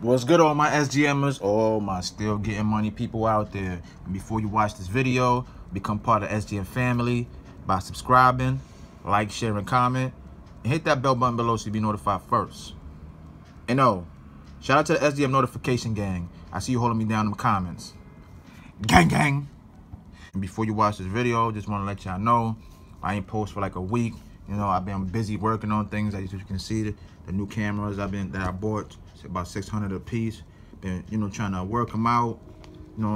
What's good, all my SGMers, all my still getting money people out there? And before you watch this video, become part of the SGM family by subscribing, like, share, and comment, and hit that bell button below so you be notified first. And shout out to the SGM notification gang. I see you holding me down in the comments. Gang, gang. And before you watch this video, just want to let y'all know I ain't post for like a week. You know, I've been busy working on things. As you can see, the new cameras that I bought, it's about 600 a piece. Been, trying to work them out.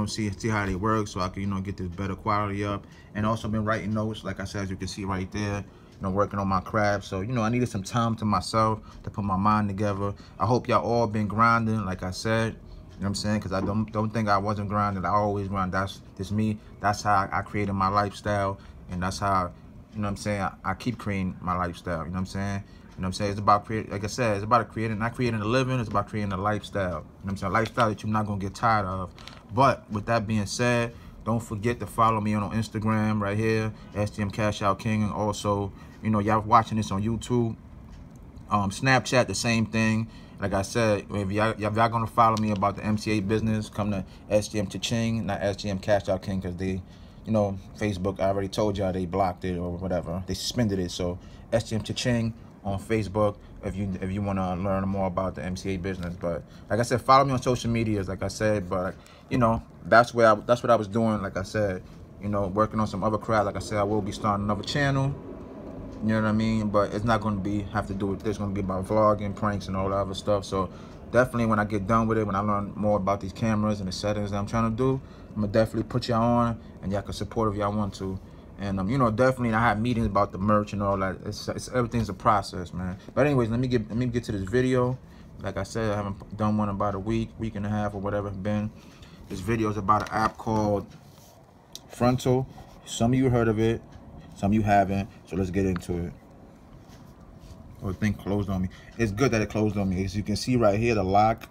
See how they work, so I can, get this better quality up. And also been writing notes, like I said, as you can see right there. Working on my craft. So, I needed some time to myself to put my mind together. I hope y'all all been grinding, like I said. You know what I'm saying? Because I don't think I wasn't grinding. I always grind. That's just me. That's how I created my lifestyle, and that's how, I keep creating my lifestyle. You know what I'm saying? It's about creating, like I said, it's about creating, not creating a living. It's about creating a lifestyle. You know what I'm saying? A lifestyle that you're not gonna get tired of. But with that being said, don't forget to follow me on Instagram right here, SgmCashoutKing, and also, y'all watching this on YouTube. Snapchat, the same thing. Like I said, if y'all gonna follow me about the MCA business, come to SgmCashoutKing, not SgmCashoutKing, because they, Facebook, I already told y'all they blocked it or whatever. They suspended it. So SgmCashoutKing on Facebook if you want to learn more about the MCA business. But like I said, follow me on social medias, like I said. But that's what I was doing. Like I said, working on some other crap. Like I said, I will be starting another channel. You know what I mean? But it's not going to have to do with this. It's going to be about vlogging, pranks, and all that other stuff. So definitely when I get done with it, when I learn more about these cameras and the settings that I'm trying to do, I'm going to definitely put y'all on, and y'all can support if y'all want to. And, definitely I have meetings about the merch and all that. It's everything's a process, man. But anyways, let me get to this video. Like I said, I haven't done one in about a week and a half or whatever it's been. This video is about an app called Fronto. Some of you heard of it. Some of you haven't, so let's get into it. Oh, the thing closed on me. It's good that it closed on me. As you can see right here, the lock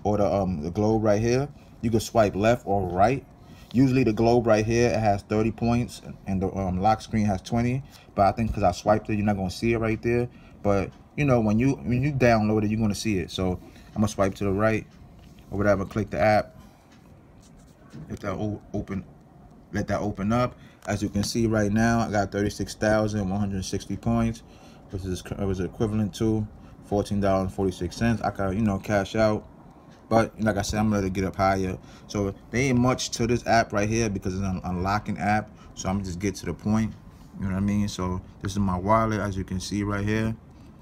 or the globe right here, you can swipe left or right. Usually the globe right here, it has 30 points, and the lock screen has 20. But I think because I swiped it, you're not gonna see it right there. But when you download it, you're gonna see it. So I'm gonna swipe to the right or whatever. Click the app. Let that open up. As you can see right now, I got 36,160 points, which is equivalent to $14.46. I can cash out, but like I said, I'm ready to get up higher. So there ain't much to this app right here because it's an unlocking app. So I'm just get to the point. You know what I mean? So this is my wallet, as you can see right here.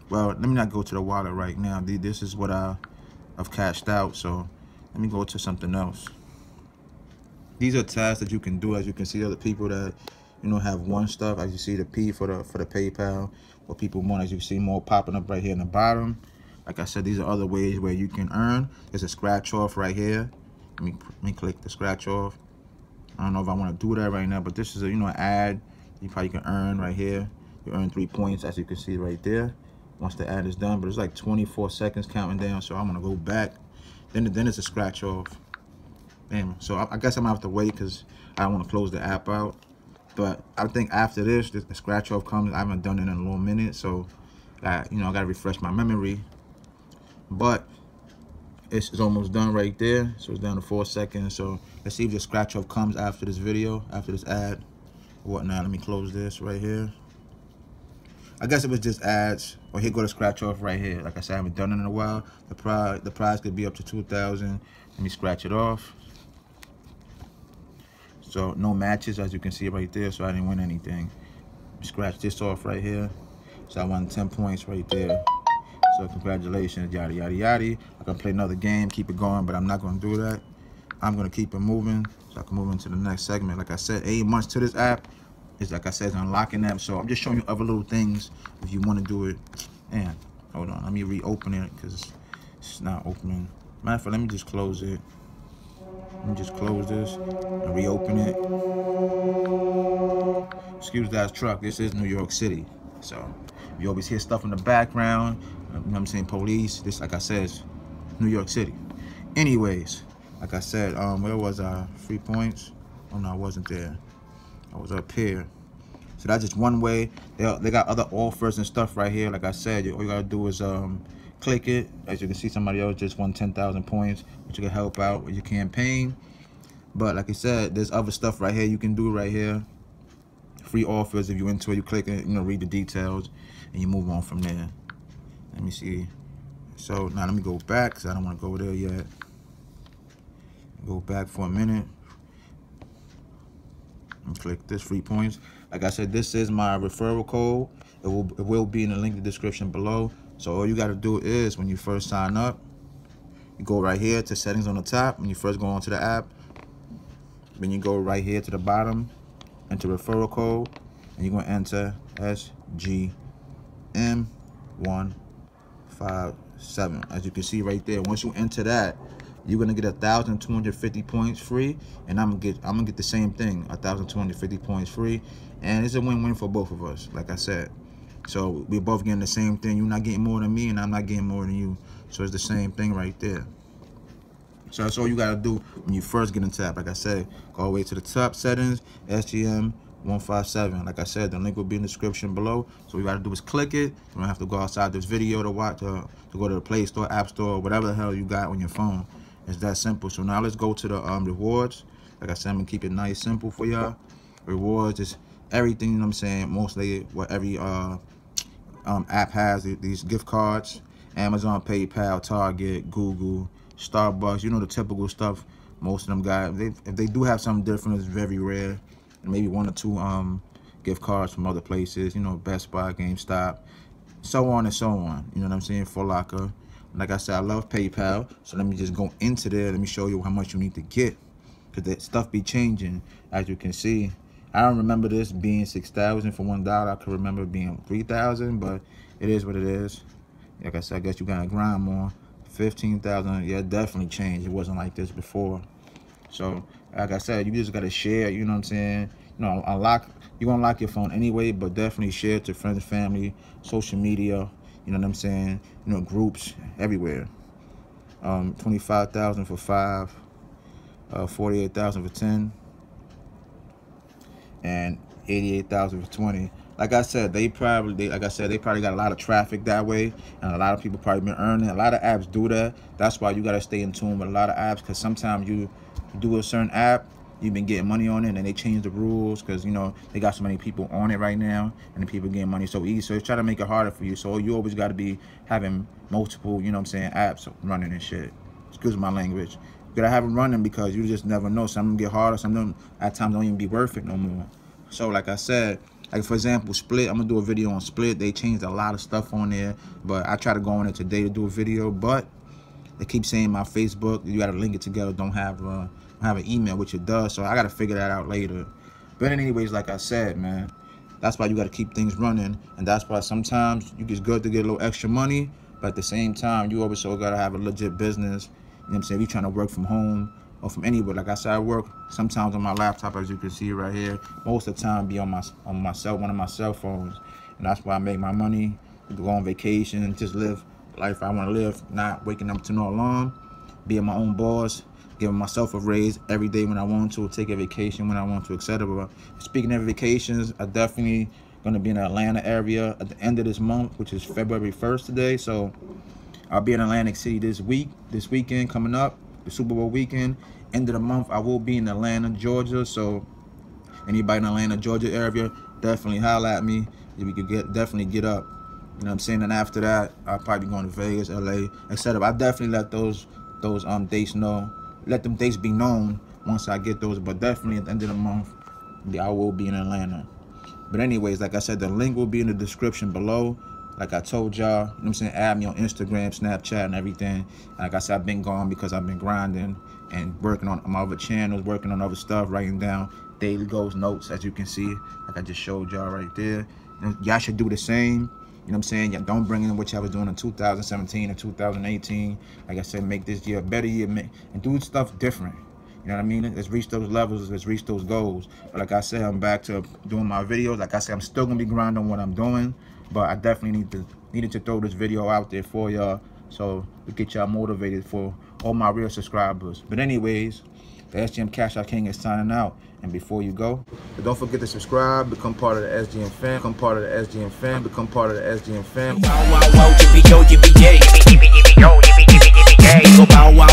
Well, let me not go to the wallet right now. This is what I've cashed out. So let me go to something else. These are tasks that you can do. As you can see, other people that have one stuff. As you see, the P for the PayPal. What people want, as you see, more popping up right here in the bottom. Like I said, these are other ways where you can earn. There's a scratch off right here. Let me click the scratch off. I don't know if I want to do that right now, but this is a an ad. You probably can earn right here. You earn 3 points, as you can see right there. Once the ad is done, but it's like 24 seconds counting down. So I'm gonna go back. Then it's a scratch off. Damn. So I guess I'm gonna have to wait because I don't want to close the app out. But I think after this, the scratch off comes. I haven't done it in a little minute, so I gotta refresh my memory. But it's almost done right there. So it's down to 4 seconds. So let's see if the scratch off comes after this video, after this ad or whatnot. Let me close this right here. I guess it was just ads. Or here go the scratch off right here. Like I said, I haven't done it in a while. The prize could be up to 2,000. Let me scratch it off. So no matches, as you can see right there, so I didn't win anything. Scratch this off right here. So I won 10 points right there. So congratulations, yada, yada, yada. I can play another game, keep it going, but I'm not gonna do that. I'm gonna keep it moving so I can move into the next segment. Like I said, 8 months to this app. It's like I said, it's an unlocking app. So I'm just showing you other little things if you wanna do it. And hold on, let me reopen it because it's not opening. Matter of fact, let me just close it. Let me just close this and reopen it. Excuse that truck. This is New York City. So you always hear stuff in the background. You know what I'm saying? Police. This, like I said, is New York City. Anyways, like I said, where was I? 3 points? Oh no, I wasn't there. I was up here. So that's just one way. They got other offers and stuff right here. Like I said, all you gotta do is click it. As you can see, somebody else just won 10,000 points, which you can help out with your campaign. But like I said, there's other stuff right here you can do right here. Free offers. If you're into it, you click it, read the details, and you move on from there. Let me see. So now let me go back, because I don't want to go there yet. Go back for a minute. And click this, free points. Like I said, this is my referral code. It will be in the link in the description below. So all you got to do is, when you first sign up, you go right here to settings on the top. When you first go onto the app, then you go right here to the bottom, enter referral code, and you're going to enter SgmCashoutKing. As you can see right there, once you enter that, you're gonna get 1,250 points free, and I'm gonna get the same thing, 1,250 points free, and it's a win-win for both of us. Like I said, so we're both getting the same thing. You're not getting more than me, and I'm not getting more than you. So it's the same thing right there. So that's all you gotta do when you first get into that. Like I said, go all the way to the top, settings, SgmCashoutKing. Like I said, the link will be in the description below. So all you gotta do is click it. You don't have to go outside this video to watch, to go to the Play Store, App Store, whatever the hell you got on your phone. It's that simple. So now let's go to the rewards. Like I said, I'm gonna keep it nice, simple for y'all. Rewards is everything, you know what I'm saying? Mostly what every app has, these gift cards. Amazon, PayPal, Target, Google, Starbucks, the typical stuff most of them got. If they do have something different, it's very rare. And maybe 1 or 2 gift cards from other places, Best Buy, GameStop, so on and so on. You know what I'm saying? Foot Locker. Like I said, I love PayPal, so let me just go into there. Let me show you how much you need to get, because that stuff be changing. As you can see, I don't remember this being 6,000 for $1. I could remember it being 3,000, but it is what it is. Like I said, I guess you gotta grind more. 15,000, yeah, it definitely changed. It wasn't like this before. So, like I said, you just gotta share. You know what I'm saying? You're gonna unlock your phone anyway, but definitely share it to friends and family, social media. You know what I'm saying? Groups everywhere. 25,000 for 5, 48,000 for 10, and 88,000 for 20. Like I said, they probably got a lot of traffic that way, and a lot of people probably been earning. A lot of apps do that. That's why you gotta stay in tune with a lot of apps, because sometimes you do a certain app, you've been getting money on it, and they change the rules because they got so many people on it right now, and the people getting money so easy. So they try to make it harder for you. So you always got to be having multiple, apps running and shit. Excuse my language. You gotta have them running, because you just never know. Some of them get harder. Some of them at times don't even be worth it no more. So like I said, like for example, Split. I'm gonna do a video on Split. They changed a lot of stuff on there, but I try to go on it today to do a video, but they keep saying my Facebook, you gotta link it together, don't have an email, which it does, so I gotta figure that out later. But anyways, like I said, man, that's why you gotta keep things running, and that's why sometimes it's good to get a little extra money, but at the same time, you always gotta have a legit business. You know what I'm saying? If you're trying to work from home or from anywhere, like I said, I work sometimes on my laptop, as you can see right here. Most of the time, be on one of my cell phones, and that's why I make my money. Go on vacation and just live the life I want to live, not waking up to no alarm, being my own boss, giving myself a raise every day when I want to, take a vacation when I want to, etc. Speaking of vacations, I definitely going to be in the Atlanta area at the end of this month, which is February 1st today. So I'll be in Atlantic City this weekend coming up, the Super Bowl weekend. End of the month, I will be in Atlanta, Georgia. So anybody in Atlanta, Georgia area, definitely holla at me. We could definitely get up. You know what I'm saying? And after that, I'll probably be going to Vegas, LA, etc. I definitely let those dates know. Let them dates be known once I get those. But definitely at the end of the month, I will be in Atlanta. But anyways, like I said, the link will be in the description below. Like I told y'all, you know what I'm saying? Add me on Instagram, Snapchat, and everything. Like I said, I've been gone because I've been grinding and working on my other channels, working on other stuff, writing down daily goals, notes, as you can see, like I just showed y'all right there. Y'all should do the same. You know what I'm saying? Y'all don't bring in what y'all was doing in 2017 or 2018. Like I said, make this year a better year, and do stuff different. You know what I mean? Let's reach those levels, let's reach those goals. But like I said, I'm back to doing my videos. Like I said, I'm still gonna be grinding on what I'm doing, but I definitely needed to throw this video out there for y'all, so we get y'all motivated for all my real subscribers. But anyways, The SgmCashoutKing is signing out. And before you go, don't forget to subscribe, become part of the SGM fam, become part of the SGM fam, become part of the SGM fam. Wow, wow, wow, yippee yo, yippee yay, yippee yippee yippee yo, yippee yippee yippee yay. Go bow wow.